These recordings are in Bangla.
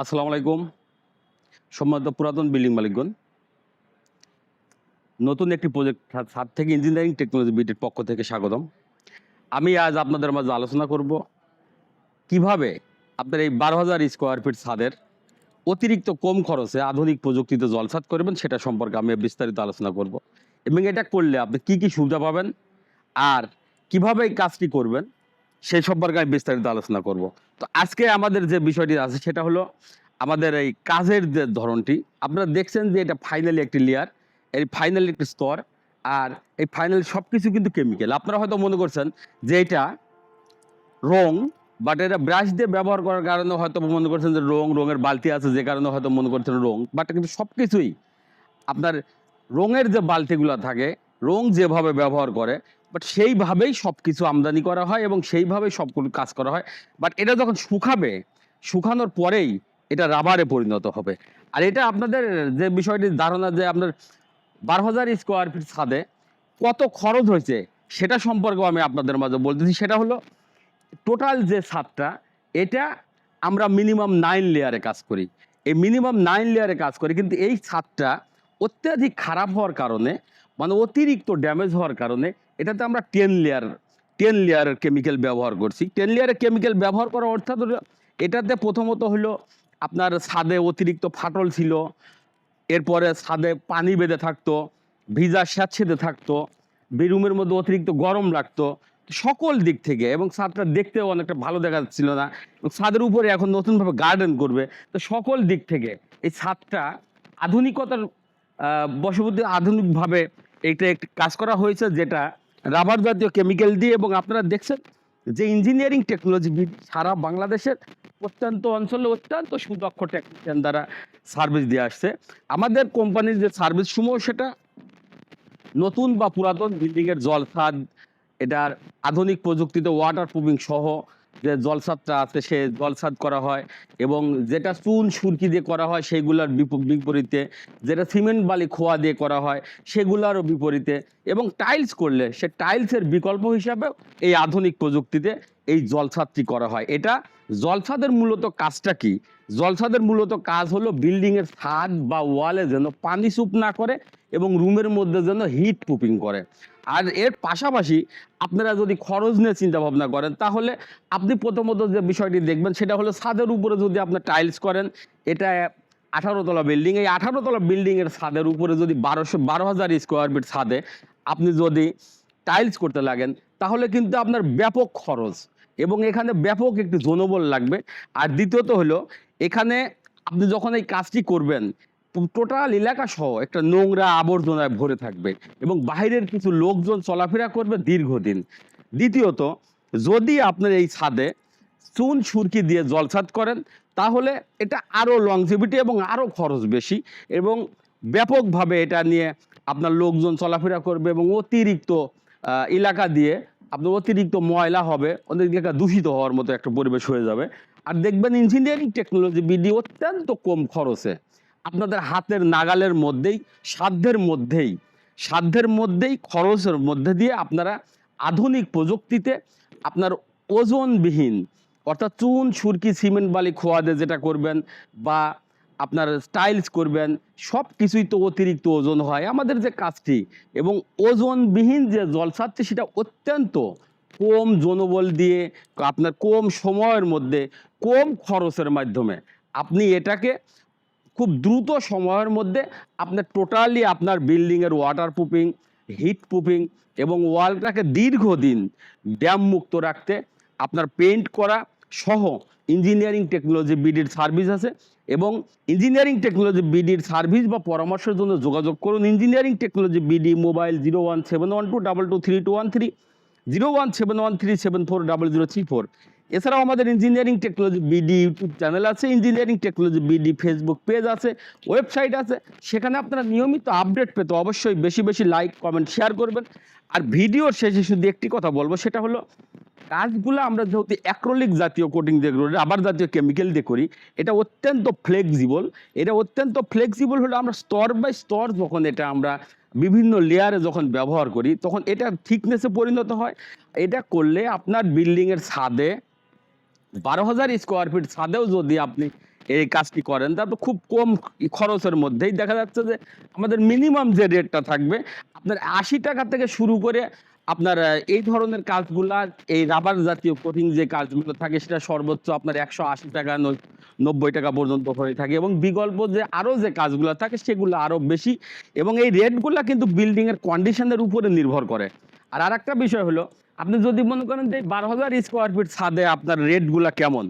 আসসালামু আলাইকুম। সম্মানিত পুরাতন বিল্ডিং মালিকগণ, নতুন একটি প্রজেক্ট ছাদ থেকে ইঞ্জিনিয়ারিং টেকনোলজি বিটির পক্ষ থেকে স্বাগতম। আমি আজ আপনাদের মাঝে আলোচনা করব কিভাবে আপনার এই ১২,০০০ স্কোয়ার ফিট ছাদের অতিরিক্ত কম খরচে আধুনিক প্রযুক্তিতে জলছাদ করবেন, সেটা সম্পর্কে আমি বিস্তারিত আলোচনা করব। এবং এটা করলে আপনি কি সুবিধা পাবেন আর কিভাবে এই কাজটি করবেন সেই সম্পর্কে আমি বিস্তারিত আলোচনা করব। তো আজকে আমাদের যে বিষয়টি আছে সেটা হলো আমাদের এই কাজের যে ধরনটি। আপনারা দেখছেন যে এটা ফাইনালি একটি লেয়ার, এই ফাইনালি একটি স্তর, আর এই ফাইনাল সবকিছু কিন্তু কেমিক্যাল। আপনারা হয়তো মনে করছেন যে এটা রং, বাট এটা ব্রাশ দিয়ে ব্যবহার করার কারণে হয়তো মনে করছেন যে রঙের বালতি আছে, যে কারণে হয়তো মনে করছেন রং, বাট কিন্তু সবকিছুই আপনার রঙের যে বালতিগুলো থাকে, রং যেভাবে ব্যবহার করে বাট সেইভাবেই সবকিছু আমদানি করা হয় এবং সেইভাবেই সবগুলো কাজ করা হয়। বাট এটা যখন শুকাবে, শুকানোর পরেই এটা রাবারে পরিণত হবে। আর এটা আপনাদের যে বিষয়টির ধারণা যে আপনার ১২,০০০ স্কোয়ার ফিট ছাদে কত খরচ হয়েছে সেটা সম্পর্কেও আমি আপনাদের মাঝে বলতেছি। সেটা হলো টোটাল যে ছাদটা, এটা আমরা মিনিমাম 9 লেয়ারে কাজ করি। এই মিনিমাম 9 লেয়ারে কাজ করি, কিন্তু এই ছাদটা অত্যাধিক খারাপ হওয়ার কারণে, মানে অতিরিক্ত ড্যামেজ হওয়ার কারণে এটাতে আমরা 10 লেয়ারের কেমিক্যাল ব্যবহার করছি। 10 লেয়ারের কেমিক্যাল ব্যবহার করা অর্থাৎ হলো এটাতে প্রথমত হলো আপনার ছাদে অতিরিক্ত ফাটল ছিল, এরপরে ছাদে পানি বেঁধে থাকতো, ভিজা স্যাঁতসেঁতে থাকতো, বেডরুমের মধ্যে অতিরিক্ত গরম লাগতো সকল দিক থেকে, এবং ছাদটা দেখতেও অনেকটা ভালো দেখা যাচ্ছিল না। এবং ছাদের উপরে এখন নতুনভাবে গার্ডেন করবে, তো সকল দিক থেকে এই ছাদটা আধুনিকতার বশবর্তী আধুনিকভাবে এইটা একটি কাজ করা হয়েছে, যেটা রাবার জাতীয় কেমিক্যাল দিয়ে। এবং আপনারা দেখছেন যে ইঞ্জিনিয়ারিং টেকনোলজি সারা বাংলাদেশের প্রত্যন্ত অঞ্চলে অত্যন্ত সুদক্ষ টেকনিশিয়ান দ্বারা সার্ভিস দিয়ে আসছে। আমাদের কোম্পানির যে সার্ভিস সমূহ, সেটা নতুন বা পুরাতন বিল্ডিংয়ের জলছাদ, এটার আধুনিক প্রযুক্তিতে ওয়াটার প্রুফিং সহ যে জলছাদটা আছে সে জলছাদ করা হয়, এবং যেটা চুন সুরকি দিয়ে করা হয় সেগুলোর বিপরীতে, যেটা সিমেন্ট বালি খোয়া দিয়ে করা হয় সেগুলোরও বিপরীতে, এবং টাইলস করলে সে টাইলসের বিকল্প হিসাবে এই আধুনিক প্রযুক্তিতে এই জলছাদটি করা হয়। এটা জলছাদের মূলত কাজটা কি? জলছাদের মূলত কাজ হলো বিল্ডিংয়ের ছাদ বা ওয়ালে যেন পানি চুপ না করে এবং রুমের মধ্যে যেন হিট প্রুফিং করে। আর এর পাশাপাশি আপনারা যদি খরচ নিয়ে চিন্তা ভাবনা করেন, তাহলে আপনি প্রথমত যে বিষয়টি দেখবেন সেটা হলো ছাদের উপরে যদি আপনার টাইলস করেন, এটা 18 তলা বিল্ডিং, এই 18 তলা বিল্ডিংয়ের ছাদের উপরে যদি ১২,০০০ স্কোয়ার ফিট ছাদে আপনি যদি টাইলস করতে লাগেন, তাহলে কিন্তু আপনার ব্যাপক খরচ এবং এখানে ব্যাপক একটি জনবল লাগবে। আর দ্বিতীয়ত হলো, এখানে আপনি যখন এই কাজটি করবেন, টোটাল এলাকা সহ একটা নোংরা আবর্জনায় ভরে থাকবে এবং বাইরের কিছু লোকজন চলাফেরা করবে দীর্ঘদিন। দ্বিতীয়ত, যদি আপনার এই ছাদে চুন সুরকি দিয়ে জলছাদ করেন, তাহলে এটা আরও লংজিভিটি এবং আরও খরচ বেশি, এবং ব্যাপকভাবে এটা নিয়ে আপনার লোকজন চলাফেরা করবে এবং অতিরিক্ত এলাকা দিয়ে আপনার অতিরিক্ত ময়লা হবে, অনেক জায়গা দূষিত হওয়ার মতো একটা পরিবেশ হয়ে যাবে। আর দেখবেন ইঞ্জিনিয়ারিং টেকনোলজি বিডি অত্যন্ত কম খরচে আপনাদের হাতের নাগালের মধ্যেই, সাধ্যের মধ্যেই খরচের মধ্যে দিয়ে আপনারা আধুনিক প্রযুক্তিতে আপনার ওজনবিহীন, অর্থাৎ চুন সুরকি সিমেন্ট বালি খোয়া দিয়ে যেটা করবেন বা আপনার টাইলস করবেন, সব কিছুই তো অতিরিক্ত ওজন হয় আমাদের যে কাজটি, এবং ওজনবিহীন যে জলছাদটি সেটা অত্যন্ত কম জনবল দিয়ে আপনার কম সময়ের মধ্যে কম খরচের মাধ্যমে আপনি এটাকে খুব দ্রুত সময়ের মধ্যে আপনার টোটালি আপনার বিল্ডিংয়ের ওয়াটার প্রুফিং, হিট প্রুফিং এবং ওয়ালটাকে দীর্ঘদিন ড্যাম মুক্ত রাখতে আপনার পেইন্ট করা সহ ইঞ্জিনিয়ারিং টেকনোলজি বিডির সার্ভিস আছে। এবং ইঞ্জিনিয়ারিং টেকনোলজি বিডির সার্ভিস বা পরামর্শের জন্য যোগাযোগ করুন ইঞ্জিনিয়ারিং টেকনোলজি বিডি, মোবাইল 017112223213, 017137474034। এছাড়াও আমাদের engineering technology BD YouTube channel আছে, engineering technology BD Facebook page আছে, ওয়েবসাইট আছে। সেখানে আপনারা নিয়মিত আপডেট পেতে অবশ্যই বেশি বেশি লাইক, কমেন্ট, শেয়ার করবেন। আর ভিডিওর শেষে শুধু একটি কথা বলবো, সেটা হলো কাজগুলো আমরা যেহেতু অ্যাক্রিলিক জাতীয় কোটিং দিয়ে করি, রাবার জাতীয় কেমিক্যাল দিয়ে করি, এটা অত্যন্ত ফ্লেক্সিবল হলো আমরা স্তর বাই স্তর যখন এটা আমরা বিভিন্ন লেয়ারে যখন ব্যবহার করি, তখন এটা থিকনেসে পরিণত হয়। এটা করলে আপনার বিল্ডিংয়ের ছাদে ১২,০০০ স্কোয়ার ফিট ছাদেও যদি আপনি এই কাজটি করেন, তারপর খুব কম খরচের মধ্যেই দেখা যাচ্ছে যে আমাদের মিনিমাম যে রেটটা থাকবে আপনার ৮০ টাকা থেকে শুরু করে আপনার এই ধরনের কাজগুলা, এই রাবার জাতীয় কোটিং যে কাজগুলো থাকে সেটা সর্বোচ্চ আপনার ১৮০ টাকা ৯০ টাকা পর্যন্ত হয়ে থাকে, এবং বিকল্প যে আরো যে কাজগুলো থাকে সেগুলো আরো বেশি, এবং এই রেটগুলা কিন্তু বিল্ডিং এর কন্ডিশনের উপরে নির্ভর করে। আর আরেকটা বিষয় হলো, আপনি যদি মনে করেন যে ১২,০০০ স্কোয়ার ফিট ছাদে আপনার রেটগুলা কেমন,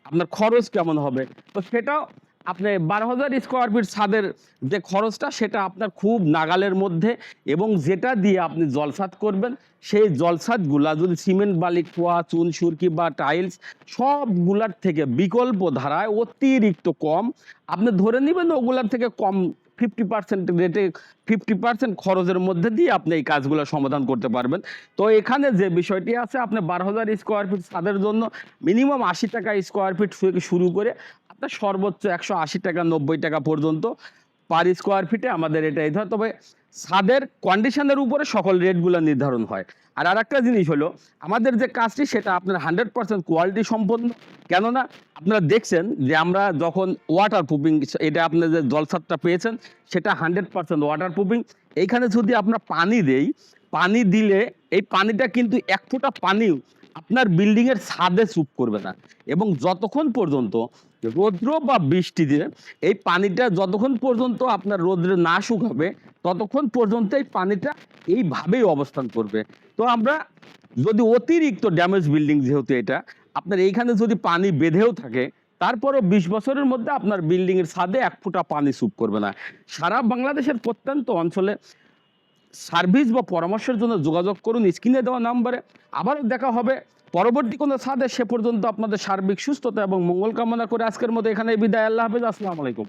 আপনার খরচ কেমন হবে, তো সেটাও আপনি ১২,০০০ স্কোয়ার ফিট ছাদের যে খরচটা সেটা আপনার খুব নাগালের মধ্যে, এবং যেটা দিয়ে আপনি জলছাদ করবেন সেই জলছাদগুলা যদি সিমেন্ট বালি খোয়া চুন সুরকি বা টাইলস সবগুলার থেকে বিকল্প ধারায় অতিরিক্ত কম, আপনি ধরে নেবেন ওগুলার থেকে কম 50% রেটে 50% খরচের মধ্যে দিয়ে আপনি এই কাজগুলো সমাধান করতে পারবেন। তো এখানে যে বিষয়টি আছে, আপনি ১২,০০০ স্কোয়ার ফিট ছাদের জন্য মিনিমাম ৮০ টাকা স্কোয়ার ফিট থেকে শুরু করে আপনার সর্বোচ্চ ১৮০ টাকা ৯০ টাকা পর্যন্ত পার স্কোয়ার ফিটে আমাদের এটা এই ধর। তবে ছাদের কন্ডিশনের উপরে সকল রেটগুলো নির্ধারণ হয়। আর আরেকটা জিনিস হলো, আমাদের যে কাজটি সেটা আপনার 100% কোয়ালিটি সম্পন্ন। কেননা আপনারা দেখছেন যে আমরা যখন ওয়াটার প্রুফিং, এটা আপনার যে জলছাদটা পেয়েছেন সেটা 100% ওয়াটার প্রুফিং। এইখানে যদি আমরা পানি দেই, পানি দিলে এই পানিটা কিন্তু এক ফোঁটা পানিও আপনার বিল্ডিং এর ছাদে চুপ করবে না, এবং যতক্ষণ পর্যন্ত রৌদ্র বা বৃষ্টি দিয়ে এই পানিটা যতক্ষণ পর্যন্ত আপনার রৌদ্রে না শুকাবে ততক্ষণ পর্যন্ত এই পানিটা এইভাবেই অবস্থান করবে। তো আমরা যদি অতিরিক্ত ড্যামেজ বিল্ডিং, যেহেতু এটা আপনার এইখানে যদি পানি বেঁধেও থাকে তারপরও ২০ বছরের মধ্যে আপনার বিল্ডিং এর ছাদে এক ফোঁটা পানি চুপ করবে না। সারা বাংলাদেশের প্রত্যন্ত অঞ্চলে সার্ভিস বা পরামর্শের জন্য যোগাযোগ করুন স্ক্রিনে দেওয়া নাম্বারে। আবারও দেখা হবে পরবর্তী কোনো ছাদে। সে পর্যন্ত আপনাদের সার্বিক সুস্থতা এবং মঙ্গল কামনা করে আজকের মতো এখানে বিদায়। আল্লাহ হাফেজ, আসসালামু আলাইকুম।